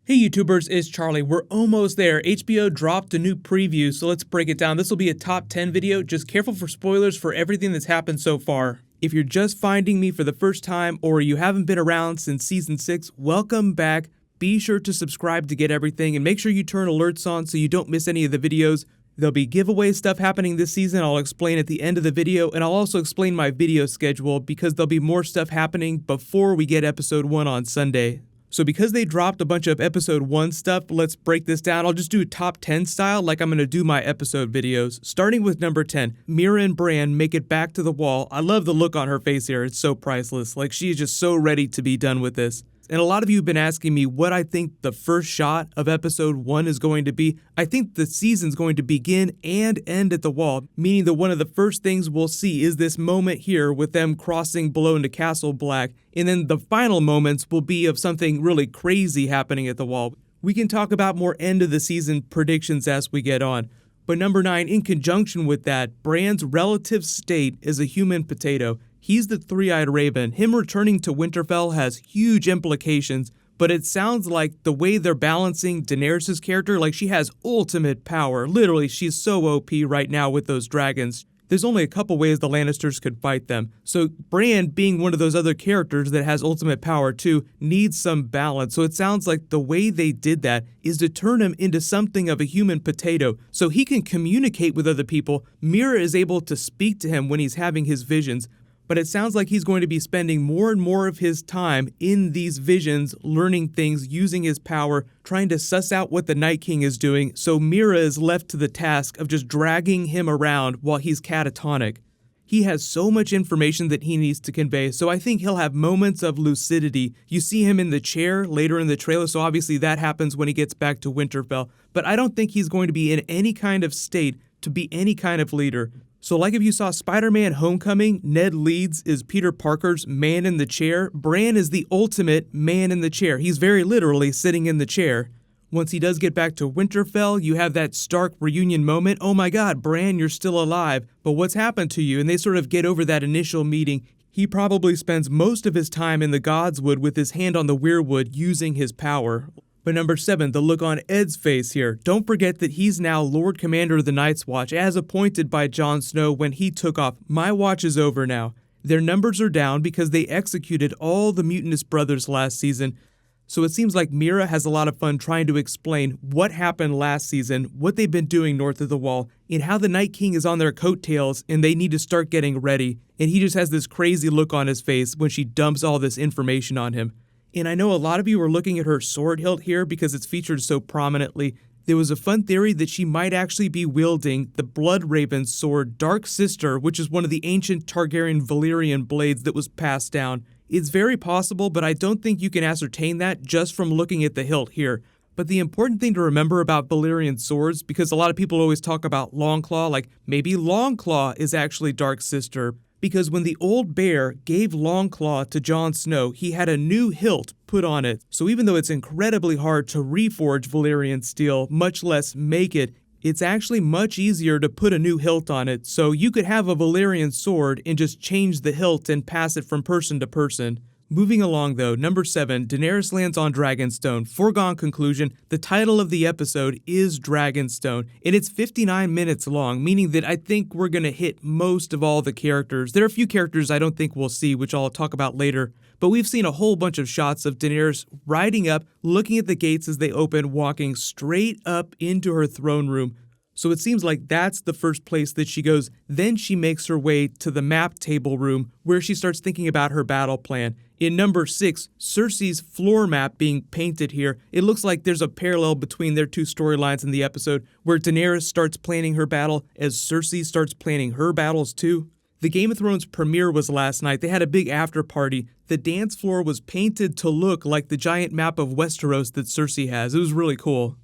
Hey YouTubers, it's Charlie. We're almost there. HBO dropped a new preview, so let's break it down. This will be a top 10 video. Just careful for spoilers for everything that's happened so far. If you're just finding me for the first time or you haven't been around since season 6, welcome back. Be sure to subscribe to get everything and make sure you turn alerts on so you don't miss any of the videos. There'll be giveaway stuff happening this season I'll explain at the end of the video, and I'll also explain my video schedule because there'll be more stuff happening before we get episode 1 on Sunday. So because they dropped a bunch of episode 1 stuff, let's break this down. I'll just do a top 10 style like I'm going to do my episode videos. Starting with number 10, Mira and Bran make it back to the wall. I love the look on her face here. It's so priceless. Like, she is just so ready to be done with this. And a lot of you have been asking me what I think the first shot of episode 1 is going to be. I think the season's going to begin and end at the wall, meaning that one of the first things we'll see is this moment here with them crossing below into Castle Black, and then the final moments will be of something really crazy happening at the wall. We can talk about more end of the season predictions as we get on. But number 9, in conjunction with that, Bran's relative state is a human potato. He's the three-eyed raven. Him returning to Winterfell has huge implications, but it sounds like the way they're balancing Daenerys' character, like she has ultimate power. Literally, she's so OP right now with those dragons. There's only a couple ways the Lannisters could fight them. So Bran, being one of those other characters that has ultimate power too, needs some balance. So it sounds like the way they did that is to turn him into something of a human potato so he can communicate with other people. Mira is able to speak to him when he's having his visions. But it sounds like he's going to be spending more and more of his time in these visions, learning things, using his power, trying to suss out what the Night King is doing, so Mira is left to the task of just dragging him around while he's catatonic. He has so much information that he needs to convey, so I think he'll have moments of lucidity. You see him in the chair later in the trailer, so obviously that happens when he gets back to Winterfell, but I don't think he's going to be in any kind of state to be any kind of leader. So like if you saw Spider-Man Homecoming, Ned Leeds is Peter Parker's man in the chair. Bran is the ultimate man in the chair. He's very literally sitting in the chair. Once he does get back to Winterfell, you have that Stark reunion moment. Oh my god, Bran, you're still alive, but what's happened to you? And they sort of get over that initial meeting. He probably spends most of his time in the Godswood with his hand on the weirwood using his power. But number 7, the look on Ed's face here. Don't forget that he's now Lord Commander of the Night's Watch, as appointed by Jon Snow when he took off. My watch is over now. Their numbers are down because they executed all the mutinous brothers last season. So it seems like Mira has a lot of fun trying to explain what happened last season, what they've been doing north of the wall, and how the Night King is on their coattails and they need to start getting ready. And he just has this crazy look on his face when she dumps all this information on him. And I know a lot of you are looking at her sword hilt here because it's featured so prominently. There was a fun theory that she might actually be wielding the Bloodraven's sword, Dark Sister, which is one of the ancient Targaryen Valyrian blades that was passed down. It's very possible, but I don't think you can ascertain that just from looking at the hilt here. But the important thing to remember about Valyrian swords, because a lot of people always talk about Longclaw, like maybe Longclaw is actually Dark Sister. Because when the old bear gave Longclaw to Jon Snow, he had a new hilt put on it. So even though it's incredibly hard to reforge Valyrian steel, much less make it, it's actually much easier to put a new hilt on it. So you could have a Valyrian sword and just change the hilt and pass it from person to person. Moving along though, number 7, Daenerys lands on Dragonstone. Foregone conclusion, the title of the episode is Dragonstone, and it's 59 minutes long, meaning that I think we're gonna hit most of all the characters. There are a few characters I don't think we'll see, which I'll talk about later, but we've seen a whole bunch of shots of Daenerys riding up, looking at the gates as they open, walking straight up into her throne room. So it seems like that's the first place that she goes. Then she makes her way to the map table room where she starts thinking about her battle plan. In number 6, Cersei's floor map being painted here. It looks like there's a parallel between their two storylines in the episode where Daenerys starts planning her battle as Cersei starts planning her battles too. The Game of Thrones premiere was last night. They had a big after party. The dance floor was painted to look like the giant map of Westeros that Cersei has. It was really cool.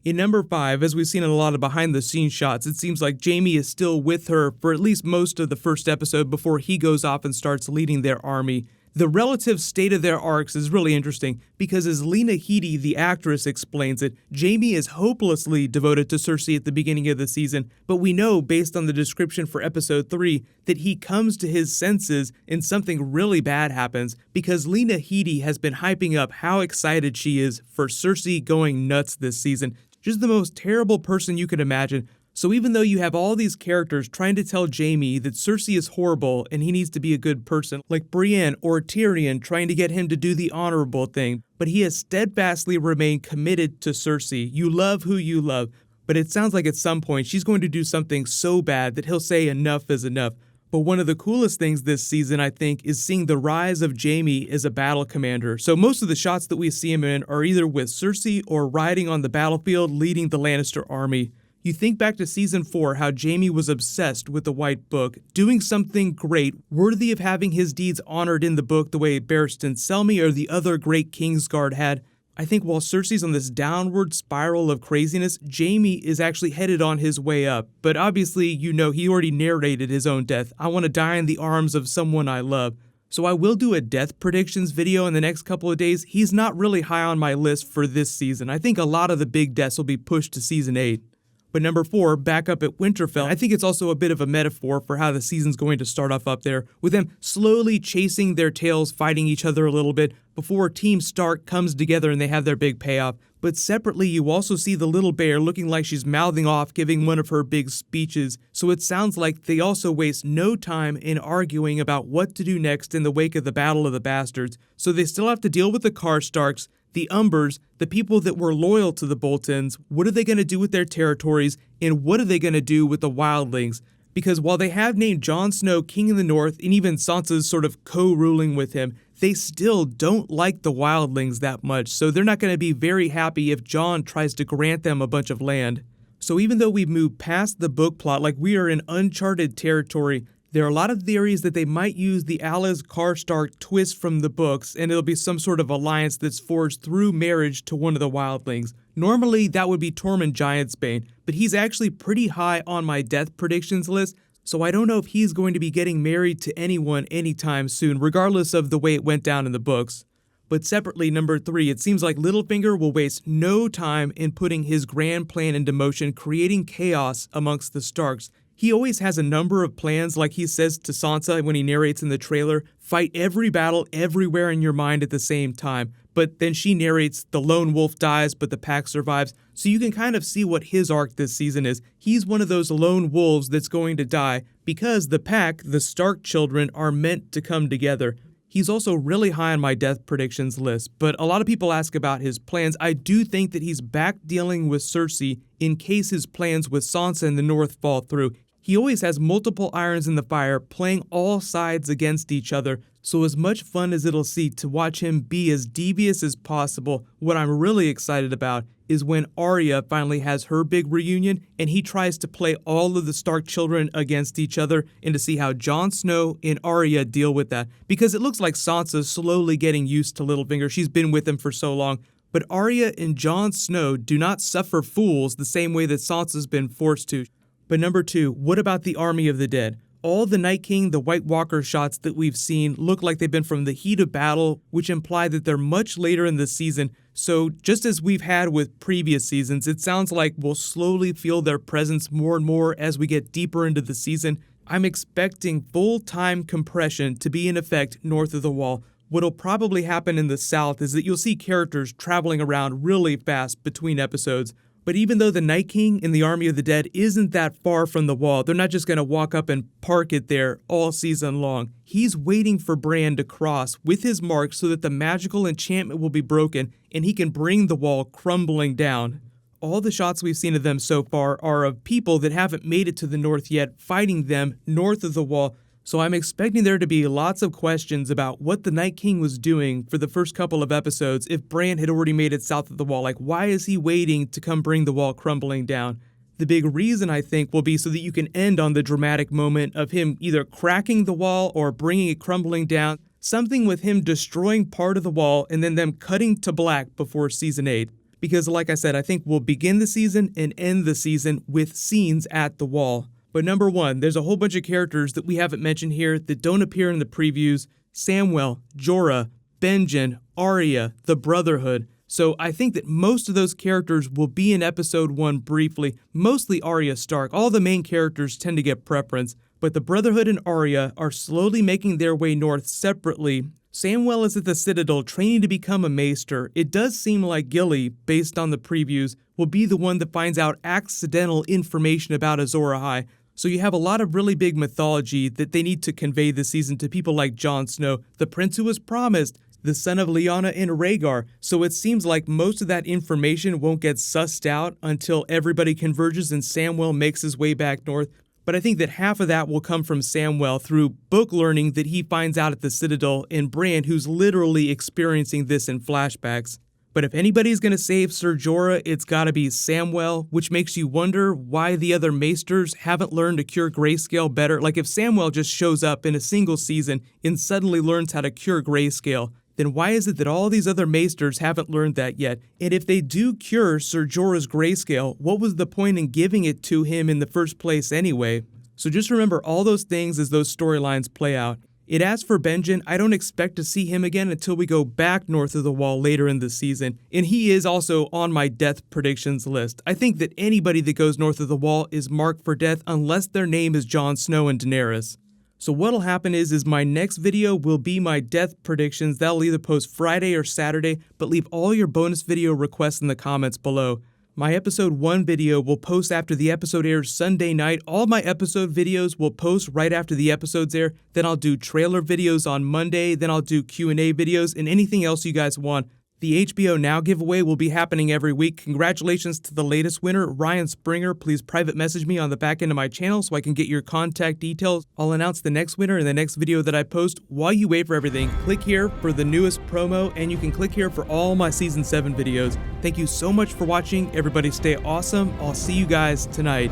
In number 5, as we've seen in a lot of behind-the-scenes shots, it seems like Jaime is still with her for at least most of the first episode before he goes off and starts leading their army. The relative state of their arcs is really interesting because as Lena Headey, the actress, explains it, Jaime is hopelessly devoted to Cersei at the beginning of the season, but we know based on the description for episode 3 that he comes to his senses and something really bad happens because Lena Headey has been hyping up how excited she is for Cersei going nuts this season. Just the most terrible person you could imagine. So even though you have all these characters trying to tell Jaime that Cersei is horrible and he needs to be a good person, like Brienne or Tyrion trying to get him to do the honorable thing, but he has steadfastly remained committed to Cersei. You love who you love, but it sounds like at some point she's going to do something so bad that he'll say enough is enough. But one of the coolest things this season, I think, is seeing the rise of Jaime as a battle commander. So most of the shots that we see him in are either with Cersei or riding on the battlefield leading the Lannister army. You think back to Season 4, how Jaime was obsessed with the White Book, doing something great, worthy of having his deeds honored in the book the way Barristan Selmy or the other great Kingsguard had. I think while Cersei's on this downward spiral of craziness, Jaime is actually headed on his way up. But obviously, you know, he already narrated his own death. I want to die in the arms of someone I love. So I will do a death predictions video in the next couple of days. He's not really high on my list for this season. I think a lot of the big deaths will be pushed to Season 8. But number 4, back up at Winterfell, I think it's also a bit of a metaphor for how the season's going to start off up there, with them slowly chasing their tails, fighting each other a little bit, before Team Stark comes together and they have their big payoff. But separately, you also see the little bear looking like she's mouthing off, giving one of her big speeches, so it sounds like they also waste no time in arguing about what to do next in the wake of the Battle of the Bastards. So they still have to deal with the Karstarks, the Umbers, the people that were loyal to the Boltons. What are they going to do with their territories, and what are they going to do with the wildlings? Because while they have named Jon Snow King in the North, and even Sansa's sort of co-ruling with him, they still don't like the wildlings that much, so they're not going to be very happy if Jon tries to grant them a bunch of land. So even though we've moved past the book plot, like we are in uncharted territory, there are a lot of theories that they might use the Alice Karstark twist from the books, and it'll be some sort of alliance that's forged through marriage to one of the wildlings. Normally, that would be Tormund Giantsbane, but he's actually pretty high on my death predictions list, so I don't know if he's going to be getting married to anyone anytime soon, regardless of the way it went down in the books. But separately, number 3, it seems like Littlefinger will waste no time in putting his grand plan into motion, creating chaos amongst the Starks. He always has a number of plans, like he says to Sansa when he narrates in the trailer, fight every battle everywhere in your mind at the same time. But then she narrates, the lone wolf dies, but the pack survives. So you can kind of see what his arc this season is. He's one of those lone wolves that's going to die because the pack, the Stark children, are meant to come together. He's also really high on my death predictions list, but a lot of people ask about his plans. I do think that he's back dealing with Cersei in case his plans with Sansa in the North fall through. He always has multiple irons in the fire, playing all sides against each other, so as much fun as it'll see to watch him be as devious as possible, what I'm really excited about is when Arya finally has her big reunion and he tries to play all of the Stark children against each other and to see how Jon Snow and Arya deal with that. Because it looks like Sansa's slowly getting used to Littlefinger, she's been with him for so long, but Arya and Jon Snow do not suffer fools the same way that Sansa's been forced to. But number 2, what about the Army of the Dead? All the Night King, the White Walker shots that we've seen look like they've been from the heat of battle, which imply that they're much later in the season. So just as we've had with previous seasons, it sounds like we'll slowly feel their presence more and more as we get deeper into the season. I'm expecting full-time compression to be in effect north of the Wall. What'll probably happen in the south is that you'll see characters traveling around really fast between episodes. But even though the Night King in the Army of the Dead isn't that far from the Wall, they're not just going to walk up and park it there all season long. He's waiting for Bran to cross with his mark so that the magical enchantment will be broken and he can bring the Wall crumbling down. All the shots we've seen of them so far are of people that haven't made it to the north yet, fighting them north of the Wall. So I'm expecting there to be lots of questions about what the Night King was doing for the first couple of episodes if Bran had already made it south of the Wall. Like, why is he waiting to come bring the Wall crumbling down? The big reason, I think, will be so that you can end on the dramatic moment of him either cracking the Wall or bringing it crumbling down. Something with him destroying part of the Wall and then them cutting to black before Season 8. Because, like I said, I think we'll begin the season and end the season with scenes at the Wall. But number 1, there's a whole bunch of characters that we haven't mentioned here that don't appear in the previews. Samwell, Jorah, Benjen, Arya, the Brotherhood. So I think that most of those characters will be in episode 1 briefly, mostly Arya Stark. All the main characters tend to get preference, but the Brotherhood and Arya are slowly making their way north separately. Samwell is at the Citadel training to become a maester. It does seem like Gilly, based on the previews, will be the one that finds out accidental information about Azor Ahai. So you have a lot of really big mythology that they need to convey this season to people like Jon Snow, the prince who was promised, the son of Lyanna and Rhaegar. So it seems like most of that information won't get sussed out until everybody converges and Samwell makes his way back north. But I think that half of that will come from Samwell through book learning that he finds out at the Citadel, and Bran, who's literally experiencing this in flashbacks. But if anybody's going to save Ser Jorah, it's got to be Samwell, which makes you wonder why the other maesters haven't learned to cure grayscale better. Like if Samwell just shows up in a single season and suddenly learns how to cure grayscale, then why is it that all these other maesters haven't learned that yet? And if they do cure Ser Jorah's grayscale, what was the point in giving it to him in the first place anyway? So just remember all those things as those storylines play out. As for Benjen, I don't expect to see him again until we go back north of the Wall later in the season, and he is also on my death predictions list. I think that anybody that goes north of the Wall is marked for death unless their name is Jon Snow and Daenerys. So what'll happen is my next video will be my death predictions. That'll either post Friday or Saturday, but leave all your bonus video requests in the comments below. My episode 1 video will post after the episode airs Sunday night. All my episode videos will post right after the episodes air. Then I'll do trailer videos on Monday. Then I'll do Q&A videos and anything else you guys want. The HBO Now giveaway will be happening every week. Congratulations to the latest winner, Ryan Springer. Please private message me on the back end of my channel so I can get your contact details. I'll announce the next winner in the next video that I post. While you wait for everything, click here for the newest promo, and you can click here for all my Season 7 videos. Thank you so much for watching. Everybody stay awesome. I'll see you guys tonight.